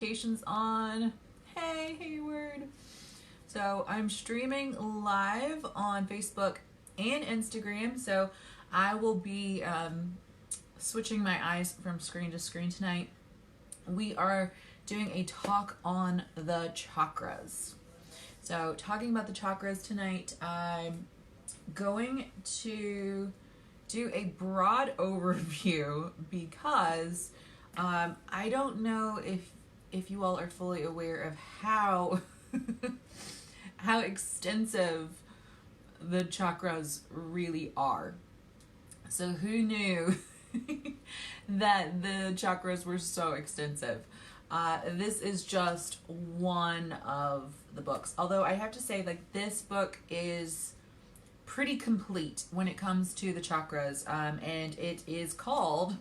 Notifications on. Hey, Hayward. So I'm streaming live on Facebook and Instagram. So I will be switching my eyes from screen to screen tonight. We are doing a talk on the chakras. So talking about the chakras tonight, I'm going to do a broad overview because I don't know if you all are fully aware of how how extensive the chakras really are. So who knew that the chakras were so extensive? This is just one of the books. Although I have to say, like, this book is pretty complete when it comes to the chakras, and it is called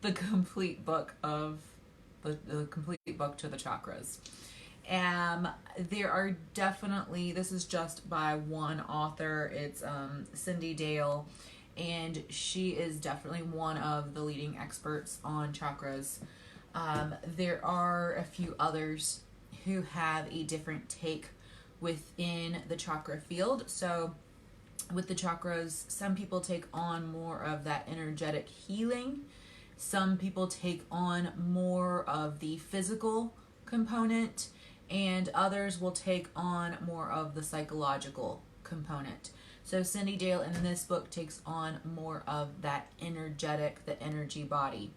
the complete book of the complete book to the chakras. There are definitely, this is just by one author. It's Cindy Dale, and she is definitely one of the leading experts on chakras. There are a few others who have a different take within the chakra field. So with the chakras, some people take on more of that energetic healing. Some people take on more of the physical component, and others will take on more of the psychological component. So Cindy Dale in this book takes on more of that energetic, the energy body.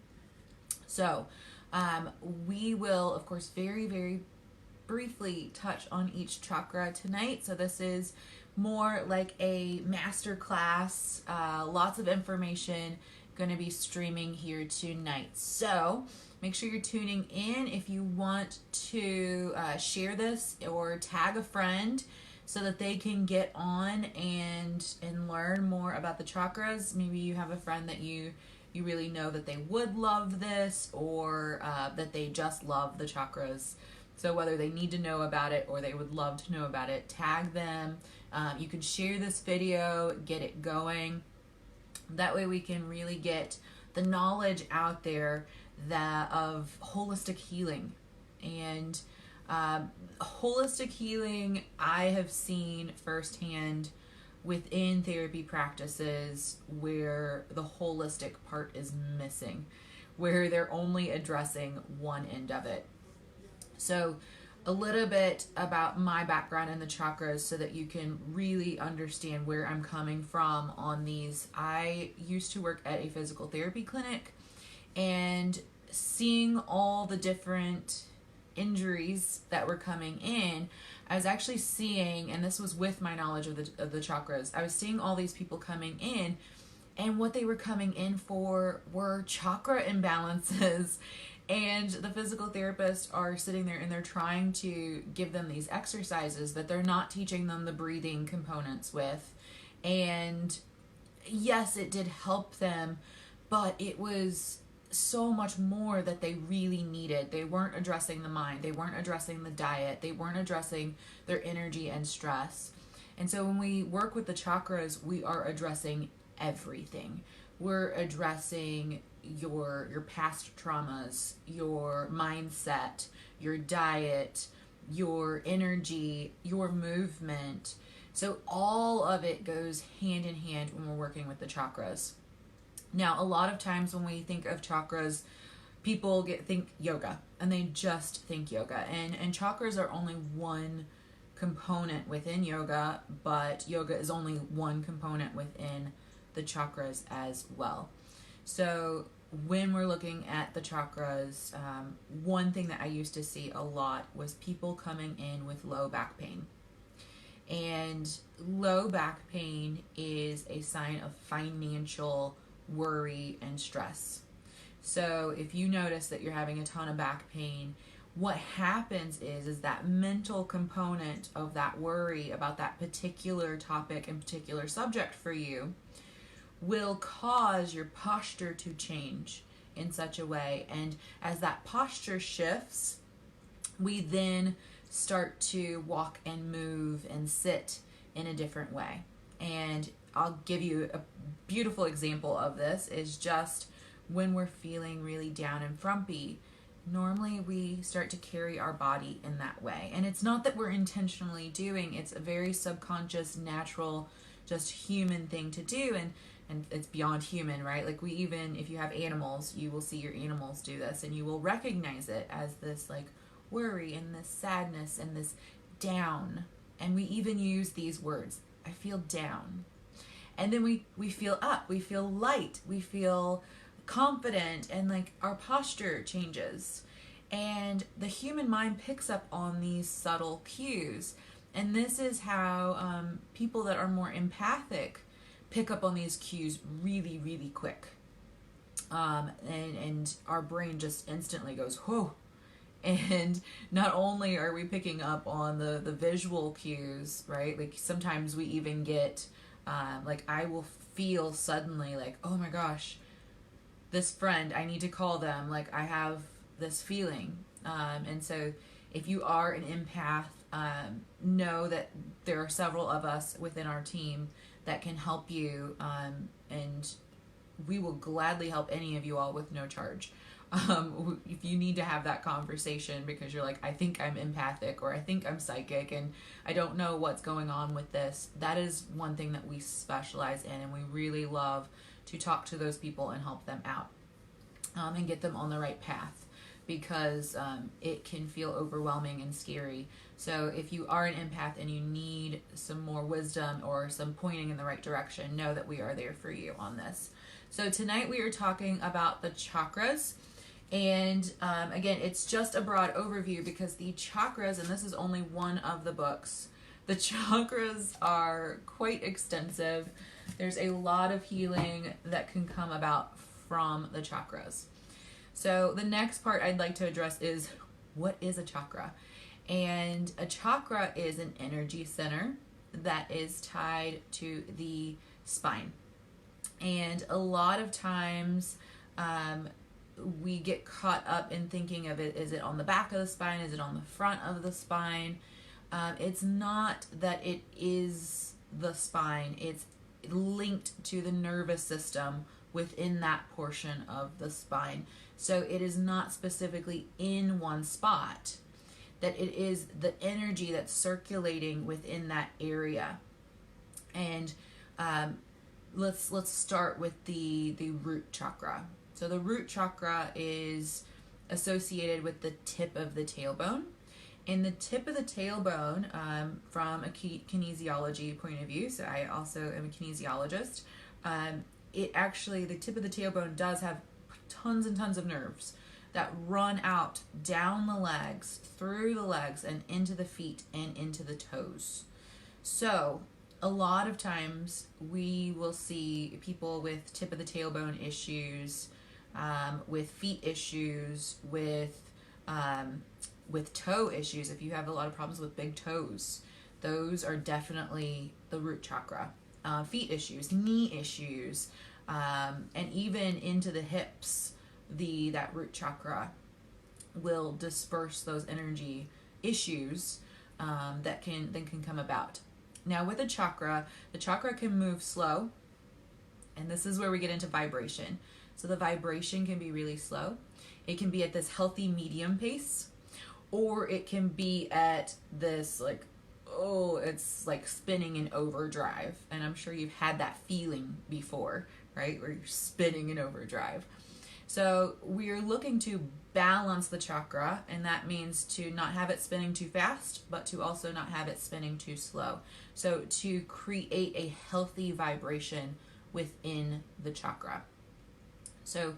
So we will, of course, very, very briefly touch on each chakra tonight. So this is more like a masterclass, lots of information going to be streaming here tonight. So make sure you're tuning in. If you want to share this or tag a friend so that they can get on and learn more about the chakras. Maybe you have a friend that you really know that they would love this, or that they just love the chakras. So whether they need to know about it or they would love to know about it, tag them. You can share this video, get it going. That way we can really get the knowledge out there of holistic healing. And holistic healing I have seen firsthand within therapy practices where the holistic part is missing, where they're only addressing one end of it. So a little bit about my background in the chakras so that you can really understand where I'm coming from on these. I used to work at a physical therapy clinic, and seeing all the different injuries that were coming in, I was actually seeing, and this was with my knowledge of the chakras, I was seeing all these people coming in, and what they were coming in for were chakra imbalances. And the physical therapists are sitting there and they're trying to give them these exercises that they're not teaching them the breathing components with. And yes, it did help them, but it was so much more that they really needed. They weren't addressing the mind. They weren't addressing the diet. They weren't addressing their energy and stress. And so when we work with the chakras, we are addressing everything. We're addressing your past traumas, your mindset, your diet, your energy, your movement. So all of it goes hand in hand when we're working with the chakras. Now, a lot of times when we think of chakras, people think yoga, and they just think yoga. And chakras are only one component within yoga, but yoga is only one component within the chakras as well. So when we're looking at the chakras, one thing that I used to see a lot was people coming in with low back pain. And low back pain is a sign of financial worry and stress. So if you notice that you're having a ton of back pain, what happens is that mental component of that worry about that particular topic and particular subject for you will cause your posture to change in such a way. And as that posture shifts, we then start to walk and move and sit in a different way. And I'll give you a beautiful example of this is just when we're feeling really down and frumpy, normally we start to carry our body in that way. And it's not that we're intentionally doing, it's a very subconscious, natural, just human thing to do. And it's beyond human, right? Like we even, if you have animals, you will see your animals do this and you will recognize it as this like worry and this sadness and this down. And we even use these words, I feel down. And then we feel up, we feel light, we feel confident, and like our posture changes. And the human mind picks up on these subtle cues. And this is how people that are more empathic pick up on these cues really, really quick. And our brain just instantly goes, whoa. And not only are we picking up on the visual cues, right? Like sometimes we even get, like I will feel suddenly like, oh my gosh, this friend, I need to call them. Like I have this feeling. And so if you are an empath, know that there are several of us within our team that can help you. And we will gladly help any of you all with no charge. If you need to have that conversation because you're like, I think I'm empathic or I think I'm psychic and I don't know what's going on with this, that is one thing that we specialize in, and we really love to talk to those people and help them out and get them on the right path, because it can feel overwhelming and scary. So if you are an empath and you need some more wisdom or some pointing in the right direction, know that we are there for you on this. So tonight we are talking about the chakras. And again, it's just a broad overview because the chakras, and this is only one of the books, the chakras are quite extensive. There's a lot of healing that can come about from the chakras. So the next part I'd like to address is, what is a chakra? And a chakra is an energy center that is tied to the spine. And a lot of times we get caught up in thinking of it, is it on the back of the spine? Is it on the front of the spine? It's not that it is the spine. It's linked to the nervous system within that portion of the spine. So it is not specifically in one spot, that it is the energy that's circulating within that area. And let's start with the root chakra. So the root chakra is associated with the tip of the tailbone. And the tip of the tailbone, from a kinesiology point of view, so I also am a kinesiologist, it actually, the tip of the tailbone does have tons and tons of nerves that run out down the legs, through the legs, and into the feet and into the toes. So a lot of times we will see people with tip of the tailbone issues, with feet issues, with toe issues. If you have a lot of problems with big toes, those are definitely the root chakra. Feet issues, knee issues, and even into the hips, that root chakra will disperse those energy issues that can come about. Now with a chakra, the chakra can move slow, and this is where we get into vibration. So the vibration can be really slow. It can be at this healthy medium pace, or it can be at this like, oh, it's like spinning in overdrive. And I'm sure you've had that feeling before, right? Where you're spinning in overdrive. So we're looking to balance the chakra, and that means to not have it spinning too fast, but to also not have it spinning too slow. So to create a healthy vibration within the chakra. So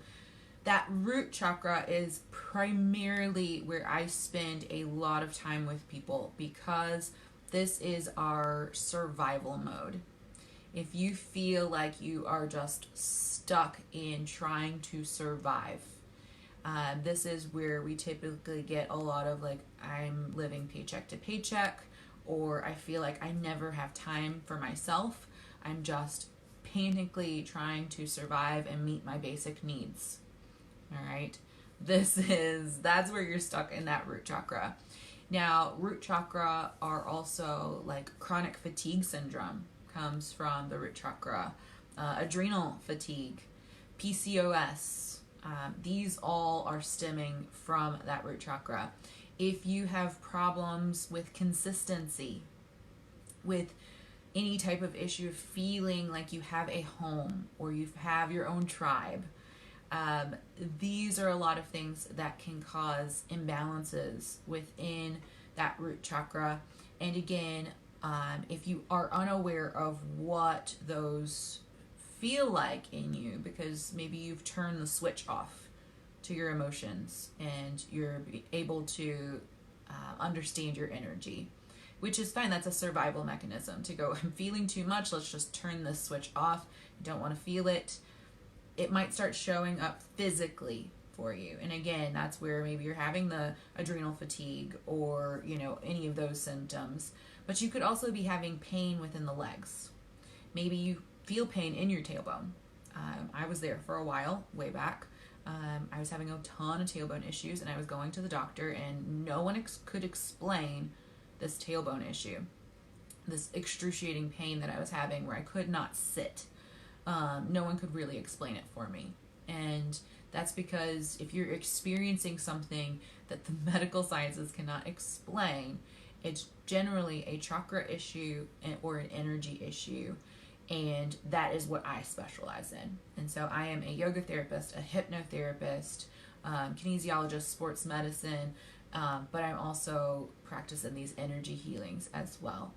that root chakra is primarily where I spend a lot of time with people, because this is our survival mode. If you feel like you are just stuck in trying to survive, this is where we typically get a lot of like, I'm living paycheck to paycheck, or I feel like I never have time for myself. I'm just panically trying to survive and meet my basic needs. All right. That's where you're stuck in that root chakra. Now, root chakra are also like chronic fatigue syndrome comes from the root chakra, adrenal fatigue, PCOS, These all are stemming from that root chakra. If you have problems with consistency, with any type of issue of feeling like you have a home or you have your own tribe, these are a lot of things that can cause imbalances within that root chakra. And again, if you are unaware of what those feel like in you, because maybe you've turned the switch off to your emotions and you're able to understand your energy, which is fine. That's a survival mechanism to go, I'm feeling too much, let's just turn this switch off. You don't want to feel it. It might start showing up physically for you. And again, that's where maybe you're having the adrenal fatigue or, any of those symptoms. But you could also be having pain within the legs. Maybe you feel pain in your tailbone. I was there for a while, way back. I was having a ton of tailbone issues, and I was going to the doctor, and no one could explain this tailbone issue, this excruciating pain that I was having where I could not sit. No one could really explain it for me. And that's because if you're experiencing something that the medical sciences cannot explain, it's generally a chakra issue or an energy issue. And that is what I specialize in. And so I am a yoga therapist, a hypnotherapist, kinesiologist, sports medicine, but I'm also practicing these energy healings as well.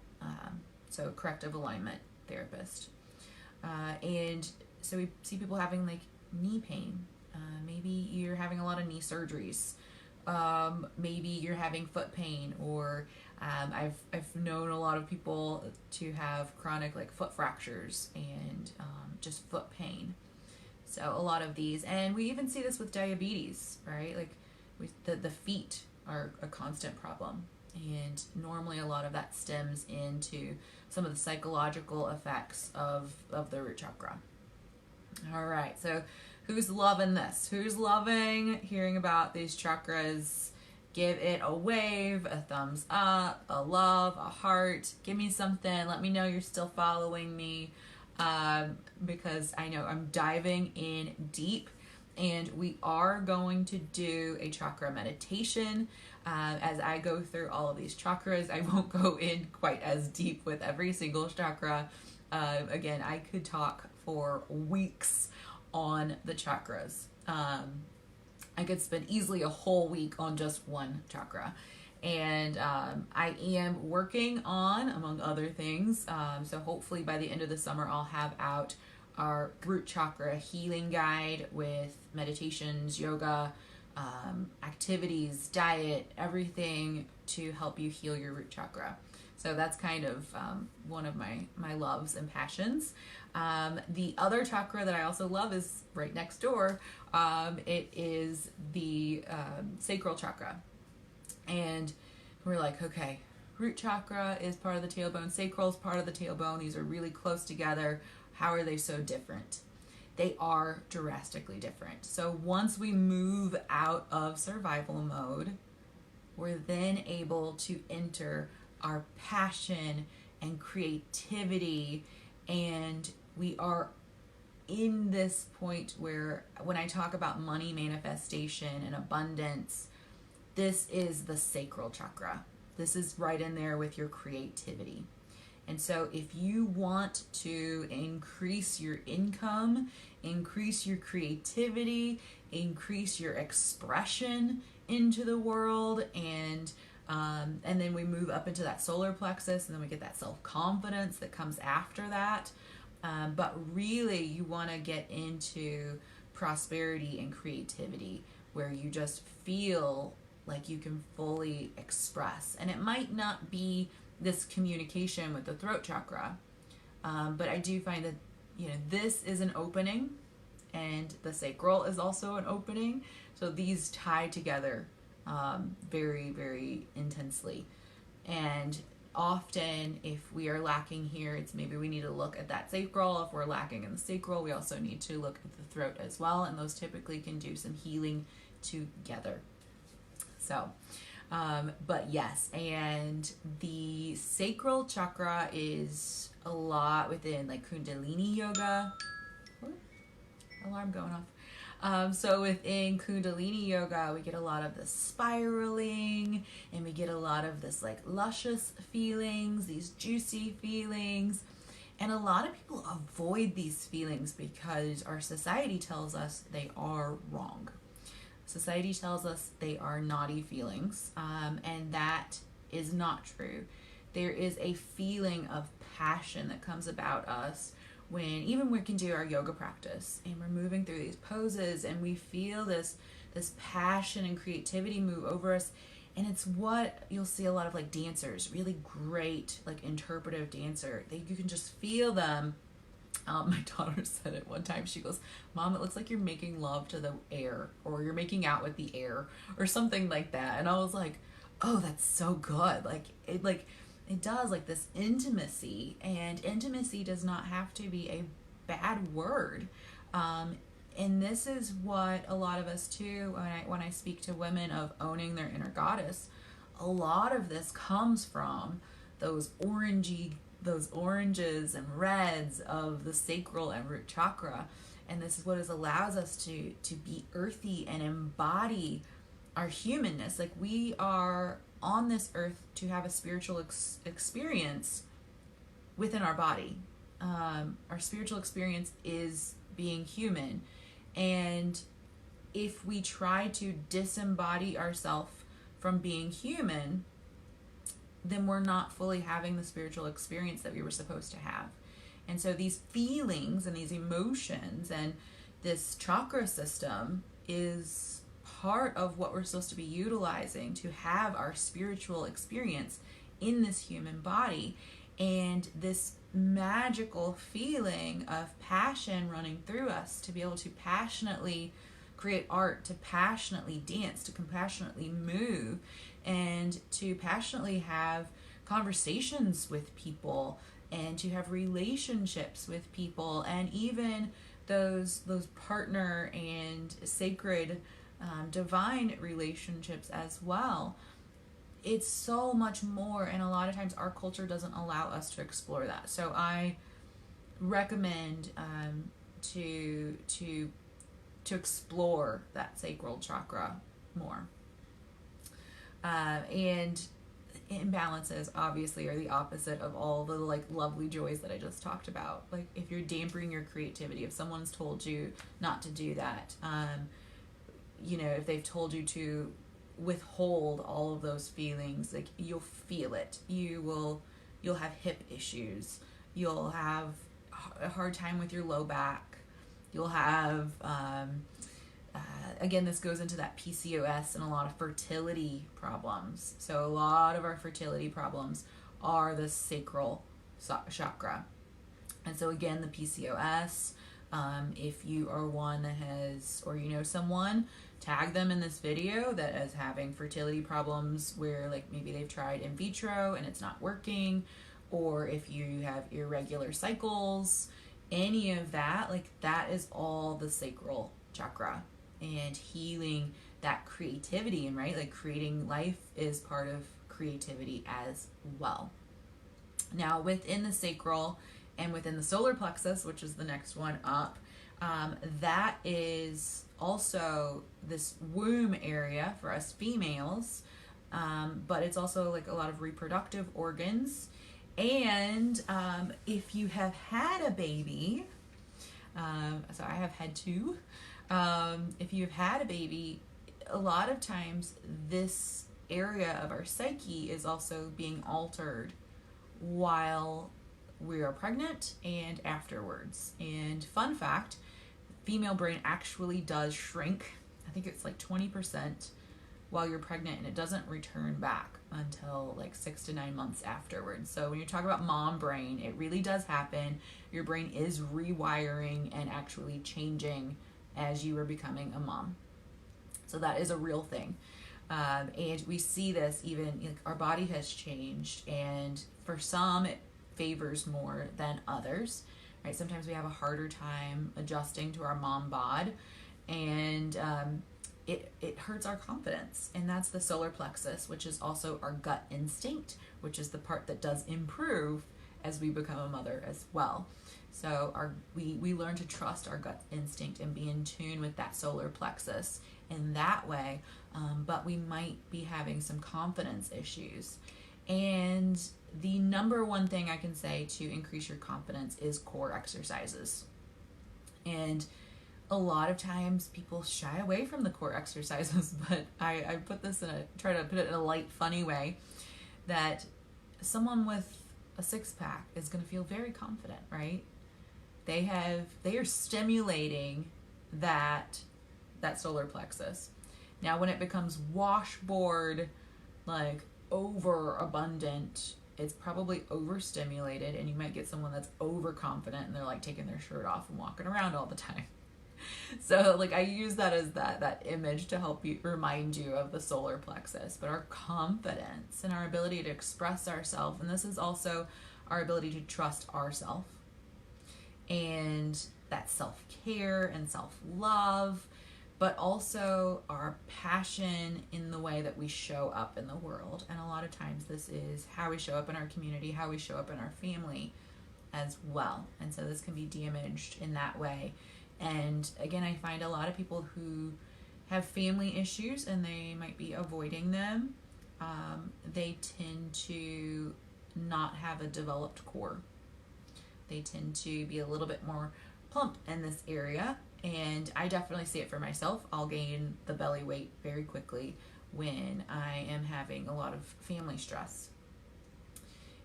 So corrective alignment therapist. And so we see people having like knee pain. Maybe you're having a lot of knee surgeries. Maybe you're having foot pain, or I've known a lot of people to have chronic like foot fractures and just foot pain. So a lot of these, and we even see this with diabetes, right? Like the feet are a constant problem, and normally a lot of that stems into some of the psychological effects of the root chakra. All right, so who's loving this? Who's loving hearing about these chakras? Give it a wave, a thumbs up, a love, a heart. Give me something. Let me know you're still following me, because I know I'm diving in deep, and we are going to do a chakra meditation. As I go through all of these chakras, I won't go in quite as deep with every single chakra. Again, I could talk for weeks on the chakras. I could spend easily a whole week on just one chakra. And I am working on, among other things, so hopefully by the end of the summer I'll have out our root chakra healing guide with meditations, yoga, activities, diet, everything to help you heal your root chakra. So that's kind of one of my loves and passions. The other chakra that I also love is right next door. It is the Sacral Chakra. And we're like, okay, root chakra is part of the tailbone, sacral is part of the tailbone. These are really close together. How are they so different? They are drastically different. So once we move out of survival mode, we're then able to enter our passion and creativity, and we are in this point where when I talk about money manifestation and abundance, this is the sacral chakra. This is right in there with your creativity. And so if you want to increase your income, increase your creativity, increase your expression into the world, and then we move up into that solar plexus, and then we get that self-confidence that comes after that. But really, you want to get into prosperity and creativity where you just feel like you can fully express. And it might not be this communication with the throat chakra, but I do find that this is an opening, and the sacral is also an opening. So these tie together very, very intensely. And often if we are lacking here, it's maybe we need to look at that sacral. If we're lacking in the sacral, we also need to look at the throat as well, and those typically can do some healing together. So but yes, and the sacral chakra is a lot within like Kundalini yoga. Alarm going off. So within Kundalini yoga, we get a lot of this spiraling, and we get a lot of this like luscious feelings, these juicy feelings. And a lot of people avoid these feelings because our society tells us they are wrong. Society tells us they are naughty feelings, and that is not true. There is a feeling of passion that comes about us when even we can do our yoga practice and we're moving through these poses and we feel this passion and creativity move over us. And it's what you'll see a lot of like dancers, really great like interpretive dancer. You can just feel them. My daughter said it one time. She goes, "Mom, it looks like you're making love to the air, or you're making out with the air, or something like that." And I was like, "Oh, that's so good." It does, like this intimacy, and intimacy does not have to be a bad word. And this is what a lot of us too, when I speak to women of owning their inner goddess, a lot of this comes from those oranges and reds of the sacral and root chakra. And this is what allows us to be earthy and embody our humanness. Like, we are on this earth to have a spiritual experience within our body. Our spiritual experience is being human. And if we try to disembody ourselves from being human, then we're not fully having the spiritual experience that we were supposed to have. And so these feelings and these emotions and this chakra system is part of what we're supposed to be utilizing to have our spiritual experience in this human body. And this magical feeling of passion running through us, to be able to passionately create art, to passionately dance, to compassionately move, and to passionately have conversations with people, and to have relationships with people, and even those partner and sacred divine relationships as well. It's so much more, and a lot of times our culture doesn't allow us to explore that. So I recommend to explore that sacral chakra more. And imbalances obviously are the opposite of all the like lovely joys that I just talked about. Like, if you're dampening your creativity, if someone's told you not to do that, if they've told you to withhold all of those feelings, like, you'll feel it. You'll have hip issues. You'll have a hard time with your low back. You'll have again, this goes into that PCOS and a lot of fertility problems. So a lot of our fertility problems are the sacral chakra. And so again, the PCOS, if you are one that has, or someone, tag them in this video that is having fertility problems where like maybe they've tried in vitro and it's not working, or if you have irregular cycles, any of that, like that is all the sacral chakra. And healing that creativity, and right, like creating life is part of creativity as well. Now within the sacral and within the solar plexus, which is the next one up, that is also this womb area for us females, but it's also like a lot of reproductive organs. And if you have had a baby, so I have had two, if you've had a baby, a lot of times this area of our psyche is also being altered while we are pregnant and afterwards. And fun fact, female brain actually does shrink. I think it's like 20% while you're pregnant, and it doesn't return back until like 6 to 9 months afterwards. So when you talk about mom brain, it really does happen. Your brain is rewiring and actually changing as you are becoming a mom. So that is a real thing. And we see this even, like, our body has changed, and for some it favors more than others, right? Sometimes we have a harder time adjusting to our mom bod, and it hurts our confidence. And that's the solar plexus, which is also our gut instinct, which is the part that does improve as we become a mother as well. So we learn to trust our gut instinct and be in tune with that solar plexus in that way, but we might be having some confidence issues. And the number one thing I can say to increase your confidence is core exercises. And a lot of times people shy away from the core exercises, but I put this try to put it in a light, funny way, that someone with a six-pack is going to feel very confident, right? They are stimulating that solar plexus. Now, when it becomes washboard, like overabundant, it's probably overstimulated, and you might get someone that's overconfident and they're like taking their shirt off and walking around all the time. So like I use that as that image to help you, remind you of the solar plexus. But our confidence and our ability to express ourselves, and this is also our ability to trust ourselves, and that self-care and self-love, but also our passion in the way that we show up in the world. And a lot of times this is how we show up in our community, how we show up in our family as well. And so this can be damaged in that way. And again, I find a lot of people who have family issues and they might be avoiding them. They tend to not have a developed core. They tend to be a little bit more plump in this area. And I definitely see it for myself. I'll gain the belly weight very quickly when I am having a lot of family stress.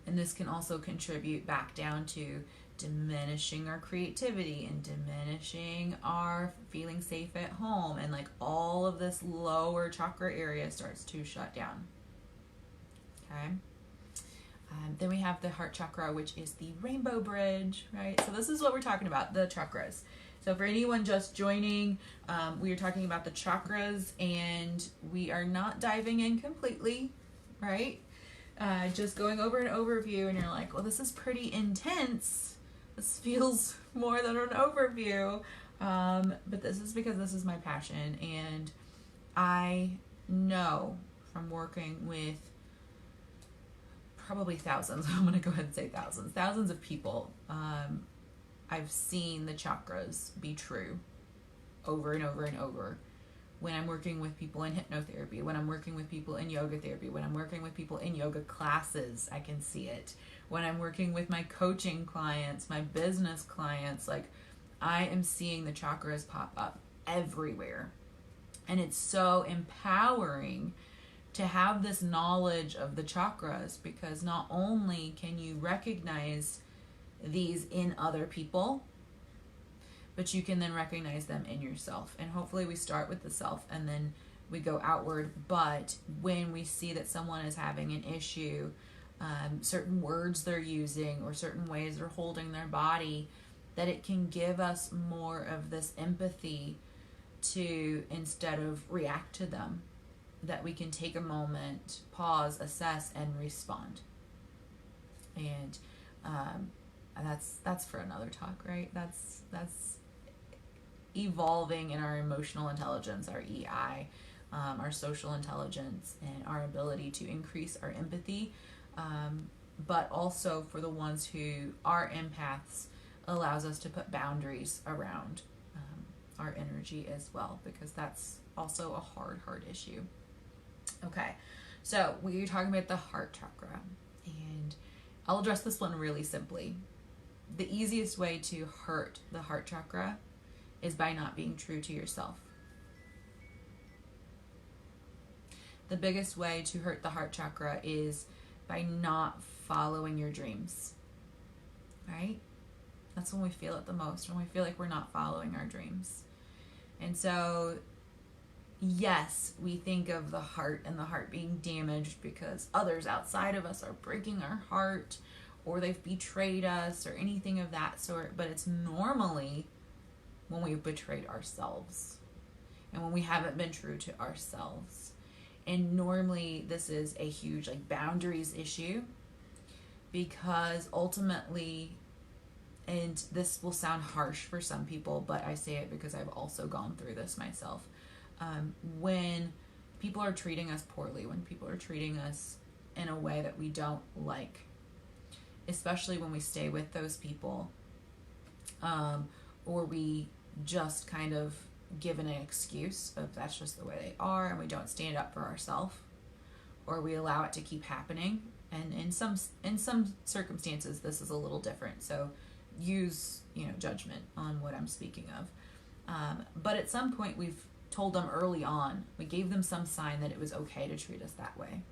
And this can also contribute back down to diminishing our creativity and diminishing our feeling safe at home. And like all of this lower chakra area starts to shut down. Okay. Then we have the heart chakra, which is the rainbow bridge, right? So this is what we're talking about, the chakras. So for anyone just joining, we are talking about the chakras, and we are not diving in completely, right? Just going over an overview, and you're like, well, this is pretty intense. This feels more than an overview. But this is because this is my passion, and I know from working with probably thousands, I'm going to go ahead and say thousands of people, I've seen the chakras be true over and over and over. When I'm working with people in hypnotherapy, when I'm working with people in yoga therapy, when I'm working with people in yoga classes, I can see it. When I'm working with my coaching clients, my business clients, like I am seeing the chakras pop up everywhere. And it's so empowering to have this knowledge of the chakras, because not only can you recognize these in other people, but you can then recognize them in yourself. And hopefully we start with the self and then we go outward. But when we see that someone is having an issue, certain words they're using or certain ways they're holding their body, that it can give us more of this empathy to, instead of react to them, that we can take a moment, pause, assess, and respond. And that's for another talk, right? That's evolving in our emotional intelligence, our EI, our social intelligence, and our ability to increase our empathy. But also for the ones who are empaths, allows us to put boundaries around our energy as well, because that's also a hard issue. Okay, so we're talking about the heart chakra, and I'll address this one really simply. The easiest way to hurt the heart chakra is by not being true to yourself. The biggest way to hurt the heart chakra is by not following your dreams, right? That's when we feel it the most, when we feel like we're not following our dreams. And so, yes, we think of the heart and the heart being damaged because others outside of us are breaking our heart, or they've betrayed us, or anything of that sort. But it's normally when we've betrayed ourselves and when we haven't been true to ourselves. And normally this is a huge boundaries issue, because ultimately, and this will sound harsh for some people, but I say it because I've also gone through this myself. When people are treating us poorly, when people are treating us in a way that we don't like, especially when we stay with those people, or we just kind of give an excuse of that's just the way they are, and we don't stand up for ourselves, or we allow it to keep happening. And in some circumstances, this is a little different. So use, judgment on what I'm speaking of. But at some point, we've told them early on, we gave them some sign that it was okay to treat us that way.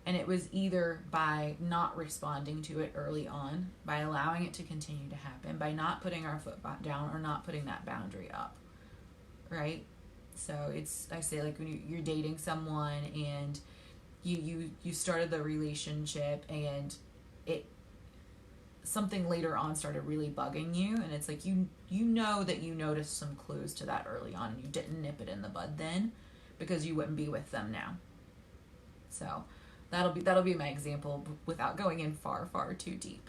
And it was either by not responding to it early on, by allowing it to continue to happen, by not putting our foot down, or not putting that boundary up, right? So I say, like, when you're dating someone and you started the relationship, and something later on started really bugging you, and it's like you know that you noticed some clues to that early on, and you didn't nip it in the bud then, because you wouldn't be with them now. So that'll be my example without going in far too deep.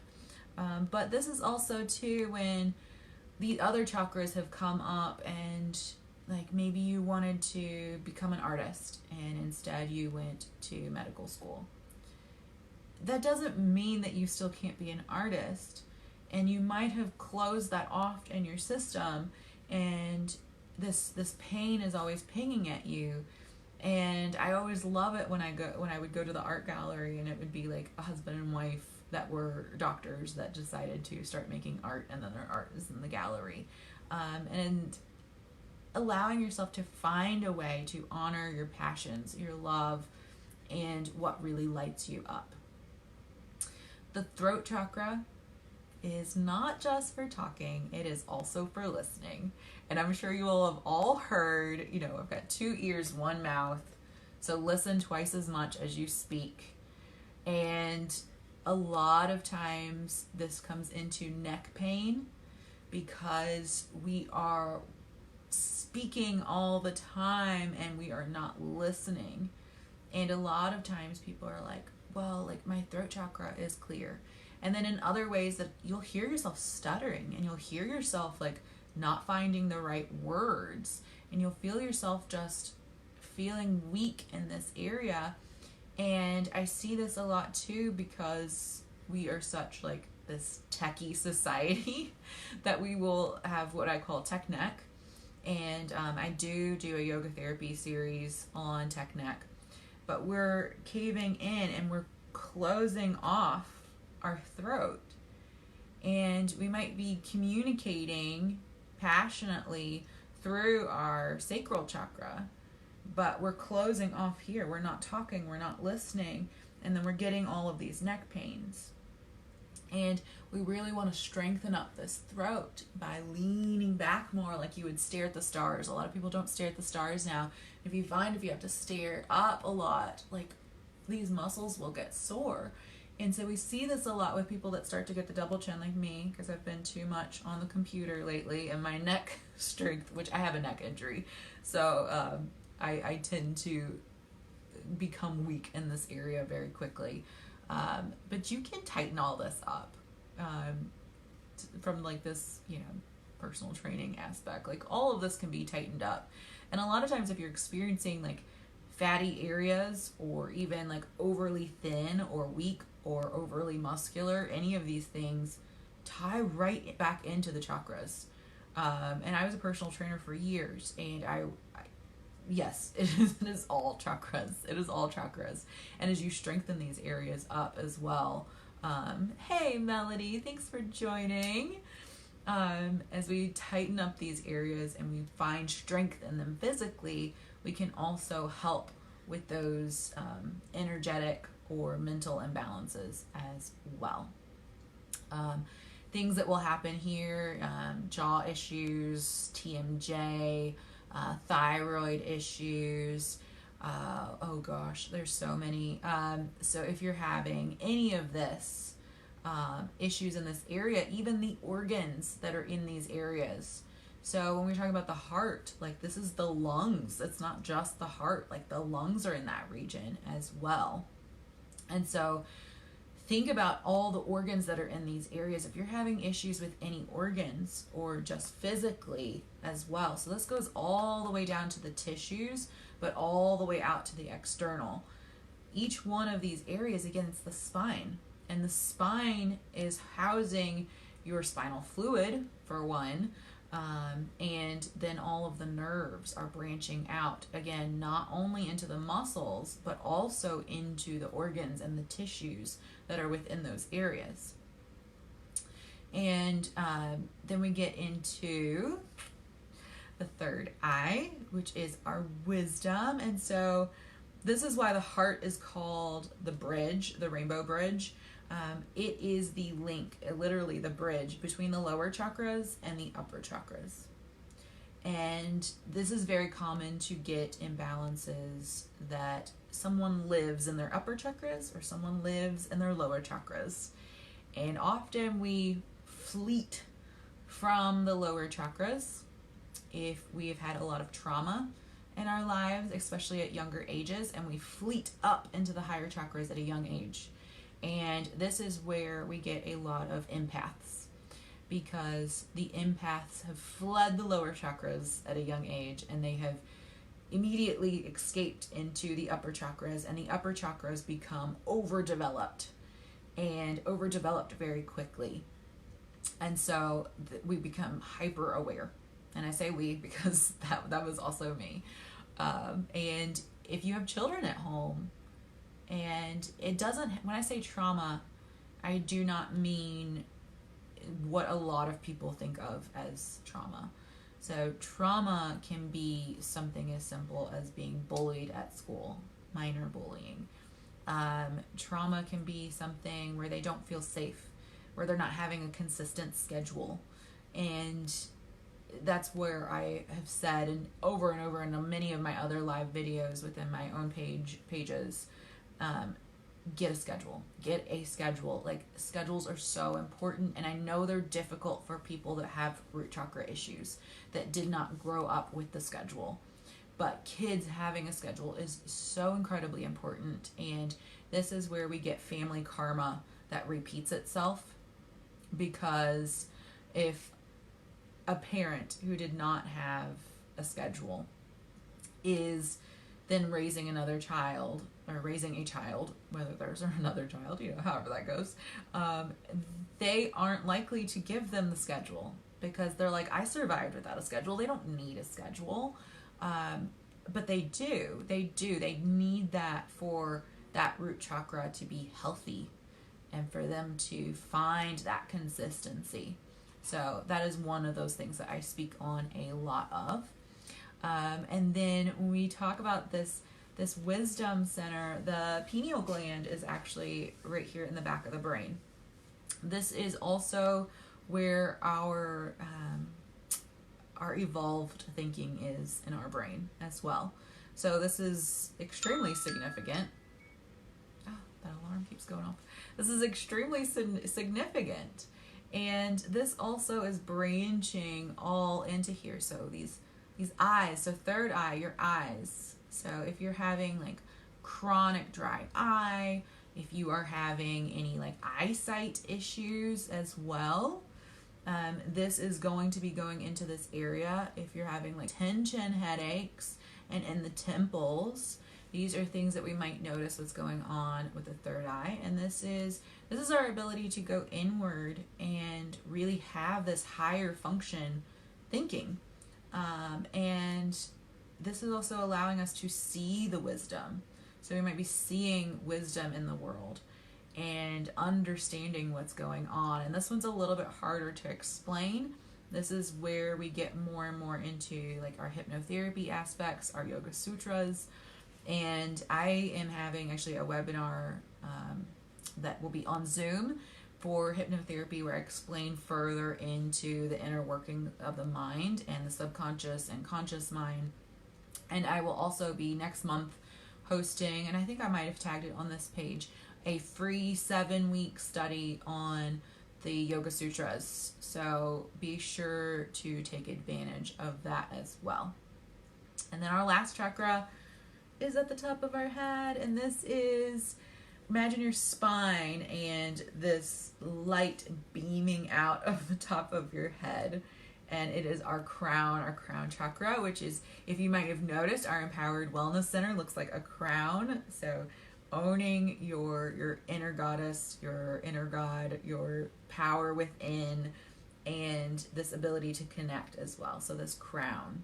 But this is also too when the other chakras have come up, and like maybe you wanted to become an artist and instead you went to medical school. That doesn't mean that you still can't be an artist, and you might have closed that off in your system, and this pain is always pinging at you. And I always love it when I would go to the art gallery, and it would be like a husband and wife that were doctors that decided to start making art, and then their art is in the gallery. And allowing yourself to find a way to honor your passions, your love, and what really lights you up. The throat chakra is not just for talking, it is also for listening. And I'm sure you will have all heard, I've got 2 ears, 1 mouth, so listen twice as much as you speak. And a lot of times this comes into neck pain because we are speaking all the time and we are not listening. And a lot of times people are like, well, like my throat chakra is clear. And then in other ways that you'll hear yourself stuttering, and you'll hear yourself like not finding the right words, and you'll feel yourself just feeling weak in this area. And I see this a lot too, because we are such like this techie society that we will have what I call tech neck. And I do a yoga therapy series on tech neck, but we're caving in and we're closing off our throat, and we might be communicating passionately through our sacral chakra, but we're closing off here. We're not talking, we're not listening, and then we're getting all of these neck pains. And we really want to strengthen up this throat by leaning back more, like you would stare at the stars. A lot of people don't stare at the stars now. If you have to stare up a lot, like these muscles will get sore. And so we see this a lot with people that start to get the double chin, like me, because I've been too much on the computer lately, and my neck strength, which I have a neck injury, so I tend to become weak in this area very quickly. But you can tighten all this up from like this, personal training aspect. Like all of this can be tightened up. And a lot of times if you're experiencing like fatty areas, or even like overly thin or weak or overly muscular, any of these things tie right back into the chakras. And I was a personal trainer for years, and yes, it is all chakras. It is all chakras. And as you strengthen these areas up as well, hey Melody, thanks for joining. As we tighten up these areas and we find strength in them physically, we can also help with those energetic or mental imbalances as well. Things that will happen here, jaw issues, TMJ, thyroid issues, oh gosh, there's so many. So if you're having any of this, issues in this area, even the organs that are in these areas. So when we talk about the heart, like this is the lungs. It's not just the heart, like the lungs are in that region as well. And so think about all the organs that are in these areas. If you're having issues with any organs or just physically as well. So this goes all the way down to the tissues, but all the way out to the external. Each one of these areas, again, it's the spine. And the spine is housing your spinal fluid, for one, and then all of the nerves are branching out, again, not only into the muscles, but also into the organs and the tissues that are within those areas. And then we get into the third eye, which is our wisdom. And so this is why the heart is called the bridge, the rainbow bridge. It is the link, literally the bridge between the lower chakras and the upper chakras. And this is very common to get imbalances that someone lives in their upper chakras or someone lives in their lower chakras. And often we fleet from the lower chakras if we've had a lot of trauma in our lives, especially at younger ages, and we fleet up into the higher chakras at a young age. And this is where we get a lot of empaths, because the empaths have fled the lower chakras at a young age and they have immediately escaped into the upper chakras, and the upper chakras become overdeveloped very quickly. And so we become hyper aware. And I say we because that was also me. And if you have children at home, and it doesn't, when I say trauma, I do not mean what a lot of people think of as trauma. So trauma can be something as simple as being bullied at school, minor bullying. Trauma can be something where they don't feel safe, where they're not having a consistent schedule. And that's where I have said, and over in many of my other live videos within my own pages, get a schedule. Like, schedules are so important, and I know they're difficult for people that have root chakra issues that did not grow up with the schedule. But kids having a schedule is so incredibly important, and this is where we get family karma that repeats itself, because if a parent who did not have a schedule is then raising another child, or raising a child, whether theirs or another child, however that goes, they aren't likely to give them the schedule, because they're like, I survived without a schedule. They don't need a schedule. But they do. They need that for that root chakra to be healthy and for them to find that consistency. So that is one of those things that I speak on a lot of. And then when we talk about this wisdom center, the pineal gland is actually right here in the back of the brain. This is also where our evolved thinking is in our brain as well. So this is extremely significant. Oh, that alarm keeps going off. This is extremely significant. And this also is branching all into here. So these eyes, so third eye, your eyes. So if you're having like chronic dry eye, if you are having any like eyesight issues as well, this is going to be going into this area. If you're having like tension headaches and in the temples, these are things that we might notice what's going on with the third eye. And this is our ability to go inward and really have this higher function thinking. And this is also allowing us to see the wisdom. So we might be seeing wisdom in the world and understanding what's going on. And this one's a little bit harder to explain. This is where we get more and more into like our hypnotherapy aspects, our yoga sutras. And I am having actually a webinar that will be on Zoom for hypnotherapy, where I explain further into the inner working of the mind and the subconscious and conscious mind. And I will also be next month hosting, and I think I might have tagged it on this page, a free 7-week study on the Yoga Sutras. So be sure to take advantage of that as well. And then our last chakra is at the top of our head, and this is, imagine your spine and this light beaming out of the top of your head. And it is our crown chakra, which is, if you might have noticed, our Empowered Wellness Center looks like a crown. So owning your inner goddess, your inner god, your power within, and this ability to connect as well. So this crown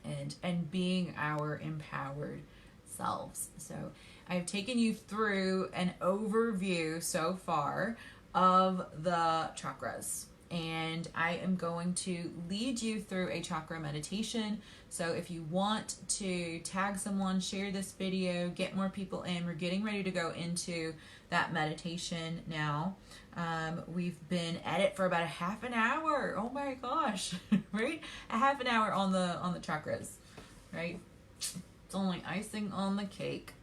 and being our empowered selves. So I've taken you through an overview so far of the chakras, and I am going to lead you through a chakra meditation. So if you want to tag someone, share this video, get more people in, we're getting ready to go into that meditation now. We've been at it for about a half an hour. Oh my gosh, right? A half an hour on the chakras, right? It's only icing on the cake.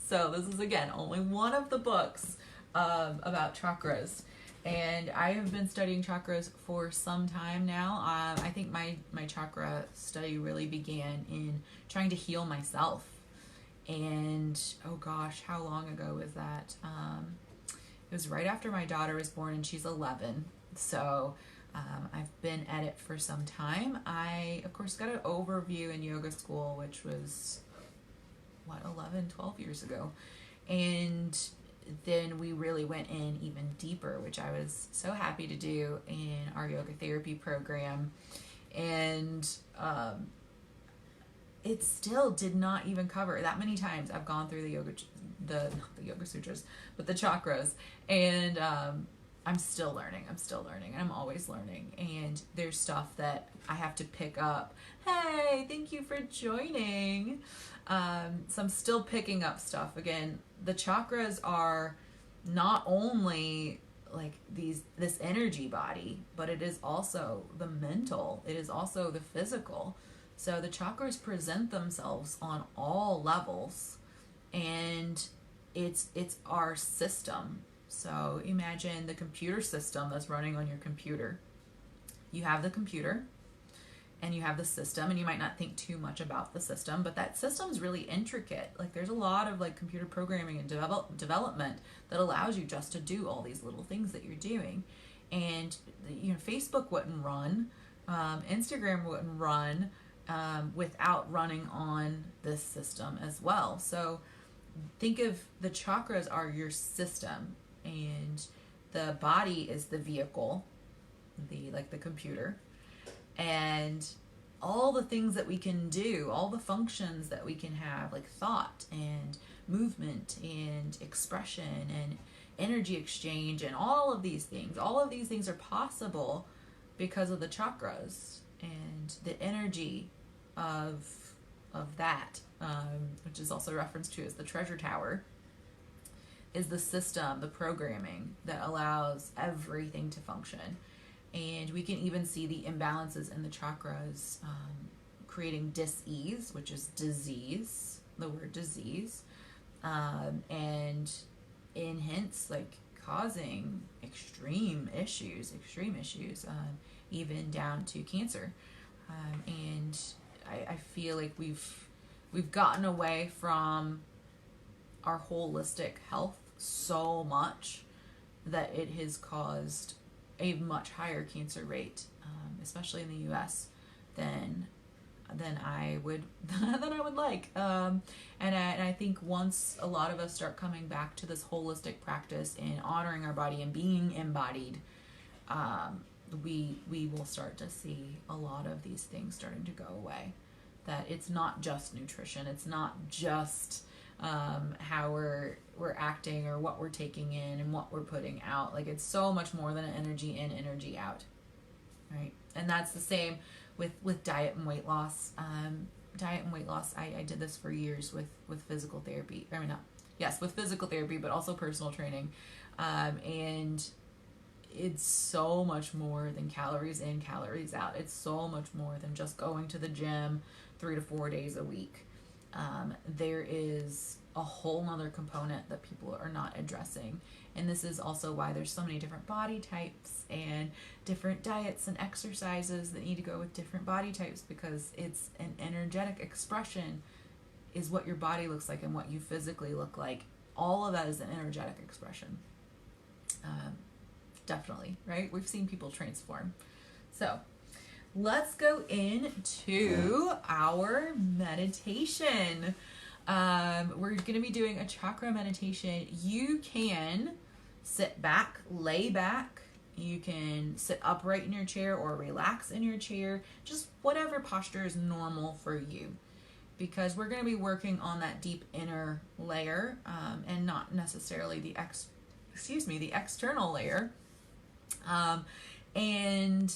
So this is, again, only one of the books about chakras. And I have been studying chakras for some time now. I think my chakra study really began in trying to heal myself. And oh gosh, how long ago was that? It was right after my daughter was born, and she's 11. So I've been at it for some time. I, of course, got an overview in yoga school, which was, 11, 12 years ago. And then we really went in even deeper, which I was so happy to do in our yoga therapy program. And it still did not even cover that many times. I've gone through not the yoga sutras, but the chakras, and I'm still learning. And I'm always learning. And there's stuff that I have to pick up. Hey, thank you for joining. So I'm still picking up stuff. Again, the chakras are not only like this energy body, but it is also the mental. It is also the physical. So the chakras present themselves on all levels, and it's our system. So imagine the computer system that's running on your computer. You have the computer and you have the system, and you might not think too much about the system, but that system's really intricate. Like there's a lot of like computer programming and development that allows you just to do all these little things that you're doing. And Facebook wouldn't run, Instagram wouldn't run without running on this system as well. So think of the chakras are your system, and the body is the vehicle, the computer, and all the things that we can do, all the functions that we can have, like thought and movement and expression and energy exchange and all of these things are possible because of the chakras and the energy of that, which is also referenced to as the treasure tower, is the system, the programming that allows everything to function. And we can even see the imbalances in the chakras creating dis-ease, which is disease, the word disease, and in hence like causing extreme issues, even down to cancer. And I feel like we've gotten away from our holistic health so much that it has caused a much higher cancer rate, especially in the U.S. than I would like. And I think once a lot of us start coming back to this holistic practice and honoring our body and being embodied, we will start to see a lot of these things starting to go away. That it's not just nutrition, it's not just how we're acting or what we're taking in and what we're putting out. Like it's so much more than energy in, energy out, right? And that's the same with diet and weight loss. I did this for years with physical therapy. With physical therapy, but also personal training. And it's so much more than calories in, calories out. It's so much more than just going to the gym 3 to 4 days a week. There is a whole nother component that people are not addressing. And this is also why there's so many different body types and different diets and exercises that need to go with different body types, because it's an energetic expression is what your body looks like and what you physically look like. All of that is an energetic expression. Definitely, right? We've seen people transform. So let's go into our meditation. We're going to be doing a chakra meditation. You can sit back, lay back. You can sit upright in your chair or relax in your chair. Just whatever posture is normal for you. Because we're going to be working on that deep inner layer, and not necessarily the external layer. And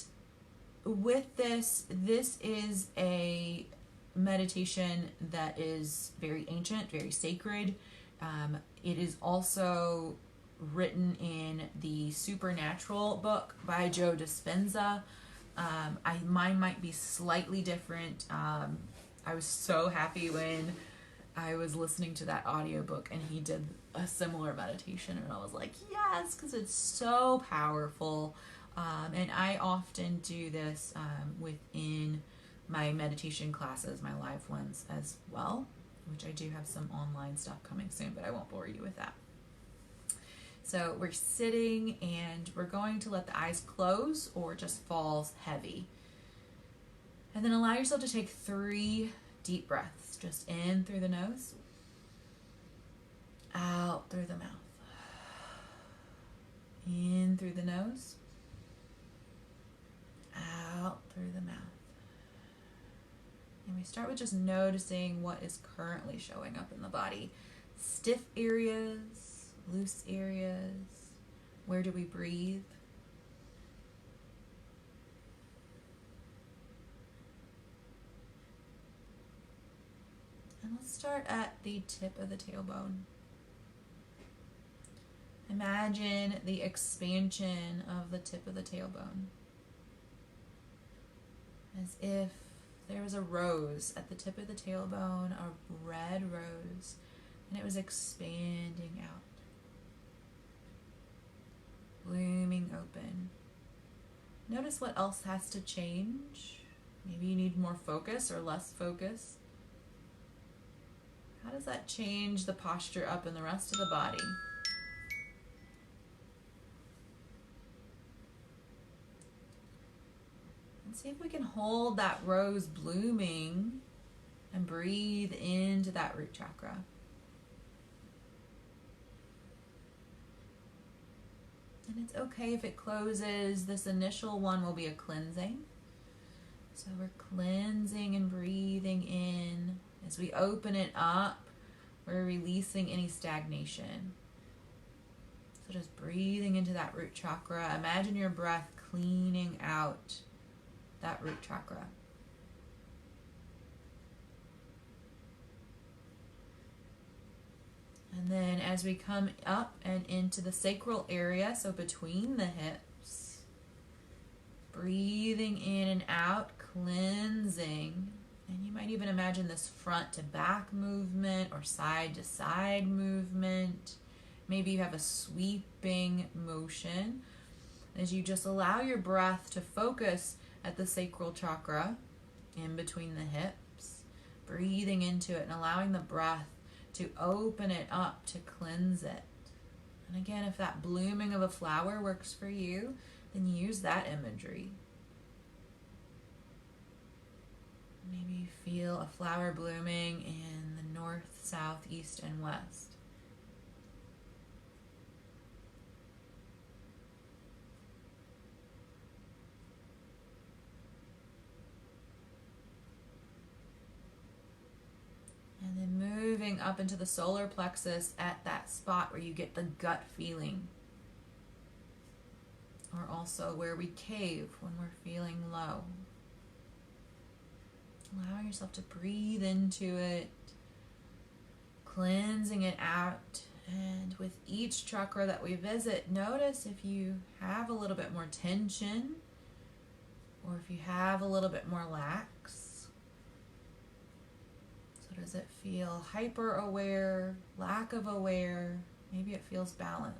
with this is a meditation that is very ancient, very sacred. It is also written in the Supernatural book by Joe Dispenza. Mine might be slightly different. I was so happy when I was listening to that audiobook and he did a similar meditation, and I was like, yes, because it's so powerful. And I often do this within my meditation classes, my live ones as well, which I do have some online stuff coming soon, but I won't bore you with that. So we're sitting and we're going to let the eyes close or just falls heavy. And then allow yourself to take 3 deep breaths, just in through the nose, out through the mouth, in through the nose, out through the mouth. And we start with just noticing what is currently showing up in the body. Stiff areas, loose areas. Where do we breathe? And let's start at the tip of the tailbone. Imagine the expansion of the tip of the tailbone. As if there was a rose at the tip of the tailbone, a red rose, and it was expanding out, blooming open. Notice what else has to change. Maybe you need more focus or less focus. How does that change the posture up in the rest of the body? And see if we can hold that rose blooming and breathe into that root chakra. And it's okay if it closes. This initial one will be a cleansing. So we're cleansing and breathing in. As we open it up, we're releasing any stagnation. So just breathing into that root chakra. Imagine your breath cleaning out that root chakra. And then as we come up and into the sacral area, so between the hips, breathing in and out, cleansing. And you might even imagine this front to back movement or side to side movement. Maybe you have a sweeping motion as you just allow your breath to focus at the sacral chakra in between the hips, breathing into it and allowing the breath to open it up to cleanse it. And again, if that blooming of a flower works for you, then use that imagery. Maybe you feel a flower blooming in the north, south, east, and west. And then moving up into the solar plexus at that spot where you get the gut feeling. Or also where we cave when we're feeling low. Allow yourself to breathe into it, cleansing it out. And with each chakra that we visit, notice if you have a little bit more tension or if you have a little bit more lax. So does it feel hyper aware, lack of aware? Maybe it feels balanced.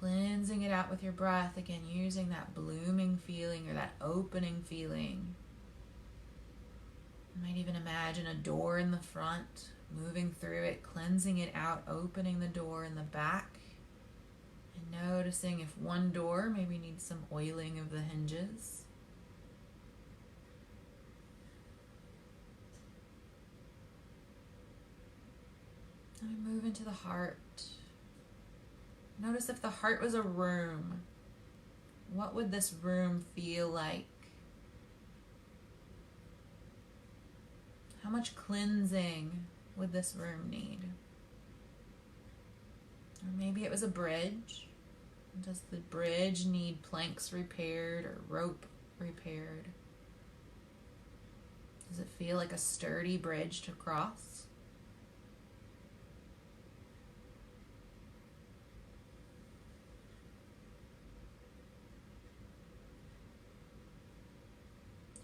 Cleansing it out with your breath, again using that blooming feeling or that opening feeling. You might even imagine a door in the front, moving through it, cleansing it out, opening the door in the back. And Noticing if one door maybe needs some oiling of the hinges. And we move into the heart. Notice if the heart was a room, what would this room feel like? How much cleansing would this room need? Or maybe it was a bridge. Does the bridge need planks repaired or rope repaired? Does it feel like a sturdy bridge to cross?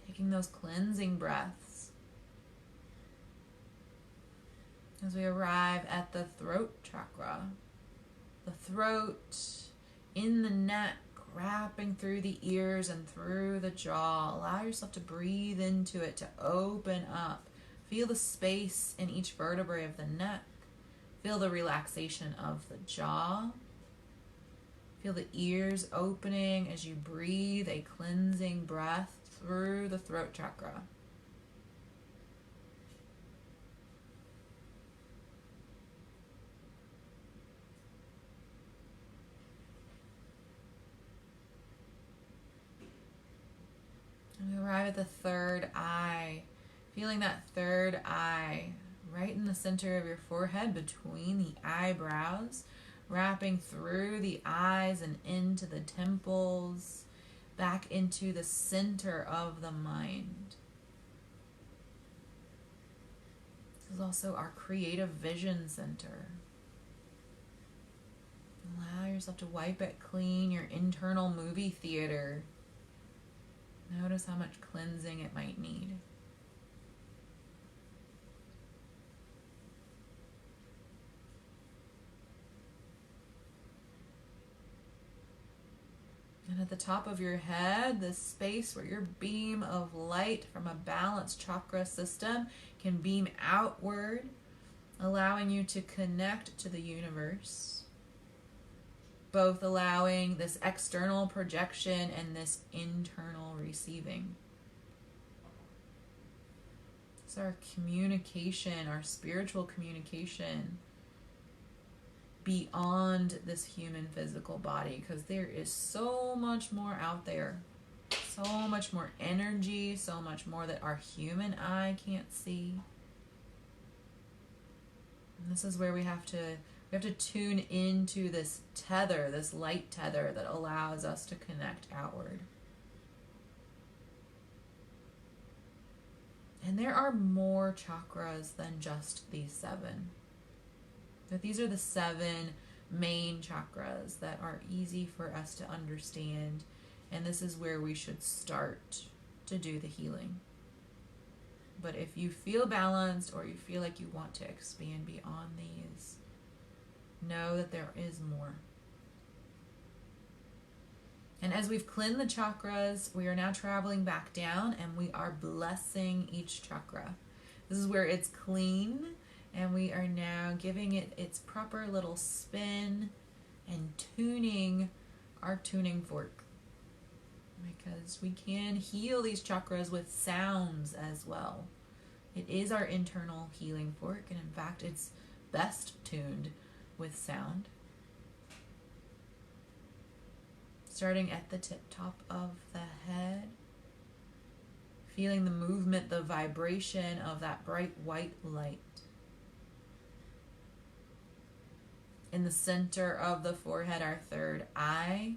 Taking those cleansing breaths as we arrive at the throat chakra. The throat, in the neck, wrapping through the ears and through the jaw. Allow yourself to breathe into it, to open up. Feel the space in each vertebrae of the neck. Feel the relaxation of the jaw. Feel the ears opening as you breathe a cleansing breath through the throat chakra. And we arrive at the third eye. Feeling that third eye right in the center of your forehead between the eyebrows, wrapping through the eyes and into the temples, back into the center of the mind. This is also our creative vision center. Allow yourself to wipe it clean, your internal movie theater. Notice how much cleansing it might need. And at the top of your head, this space where your beam of light from a balanced chakra system can beam outward, allowing you to connect to the universe. Both allowing this external projection and this internal receiving. It's our communication, our spiritual communication beyond this human physical body, because there is so much more out there, so much more energy, so much more that our human eye can't see. And this is where we have to tune into this tether, this light tether that allows us to connect outward. And there are more chakras than just these 7. But these are the 7 main chakras that are easy for us to understand. And this is where we should start to do the healing. But if you feel balanced or you feel like you want to expand beyond these, know that there is more. And as we've cleansed the chakras, we are now traveling back down and we are blessing each chakra. This is where it's clean and we are now giving it its proper little spin and tuning our tuning fork. Because we can heal these chakras with sounds as well. It is our internal healing fork, and in fact it's best tuned with sound. Starting at the top of the head, feeling the movement, the vibration of that bright white light. In the center of the forehead, our third eye,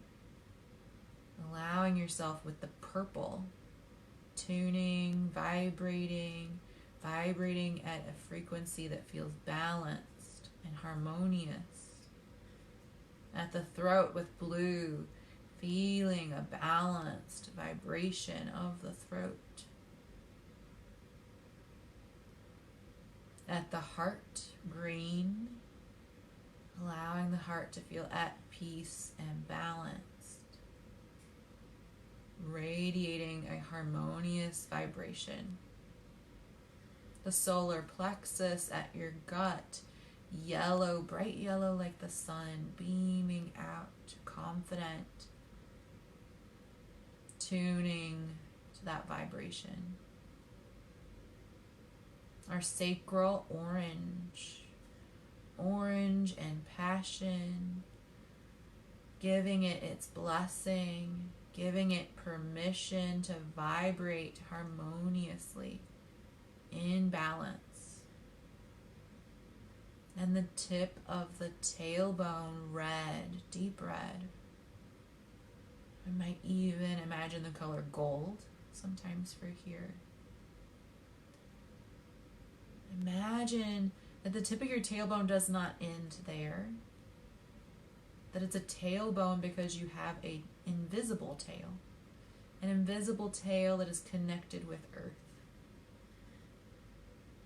allowing yourself with the purple, tuning, vibrating at a frequency that feels balanced and harmonious. At the throat with blue, feeling a balanced vibration of the throat. At the heart, green, allowing the heart to feel at peace and balanced, radiating a harmonious vibration. The solar plexus at your gut, yellow, bright yellow like the sun, beaming out, confident, tuning to that vibration. Our sacral orange and passion, giving it its blessing, giving it permission to vibrate harmoniously in balance. And the tip of the tailbone red, deep red. I might even imagine the color gold sometimes for here. Imagine that the tip of your tailbone does not end there. That it's a tailbone because you have an invisible tail. An invisible tail that is connected with earth.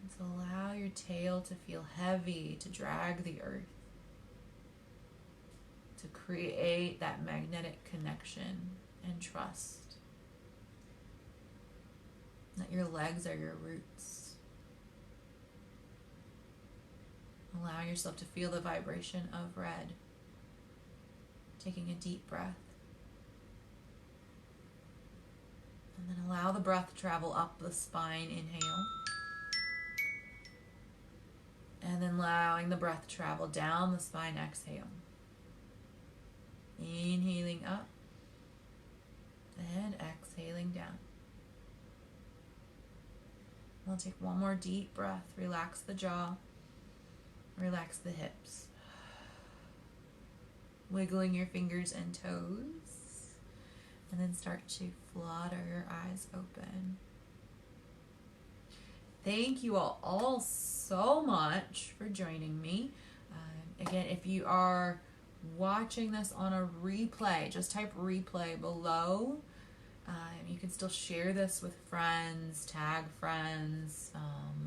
And to allow your tail to feel heavy, to drag the earth. To create that magnetic connection and trust. That your legs are your roots. Allow yourself to feel the vibration of red. Taking a deep breath. And then allow the breath to travel up the spine, inhale. And then allowing the breath to travel down the spine, exhale. Inhaling up and exhaling down. We'll take one more deep breath. Relax the jaw. Relax the hips. Wiggling your fingers and toes. And then start to flutter your eyes open. Thank you all so much for joining me. Again, if you are watching this on a replay, just type replay below. You can still share this with friends, tag friends,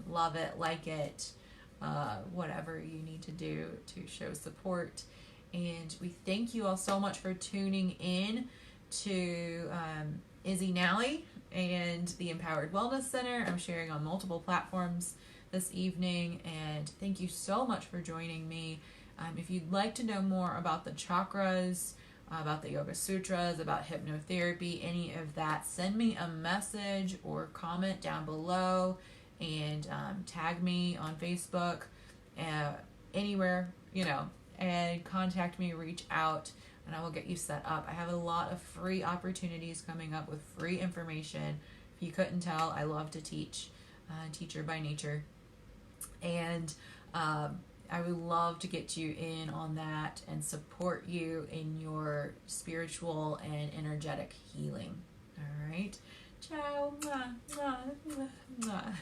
love it, like it, whatever you need to do to show support. And we thank you all so much for tuning in to Izzy Nally and the Empowered Wellness Center. I'm sharing on multiple platforms this evening, and thank you so much for joining me. If you'd like to know more about the chakras, about the Yoga Sutras, about hypnotherapy, any of that, send me a message or comment down below, and tag me on Facebook, anywhere, and contact me, reach out, and I will get you set up. I have a lot of free opportunities coming up with free information. If you couldn't tell, I love to teach, teacher by nature. And I would love to get you in on that and support you in your spiritual and energetic healing. All right. Ciao. Mwah, mwah, mwah, mwah.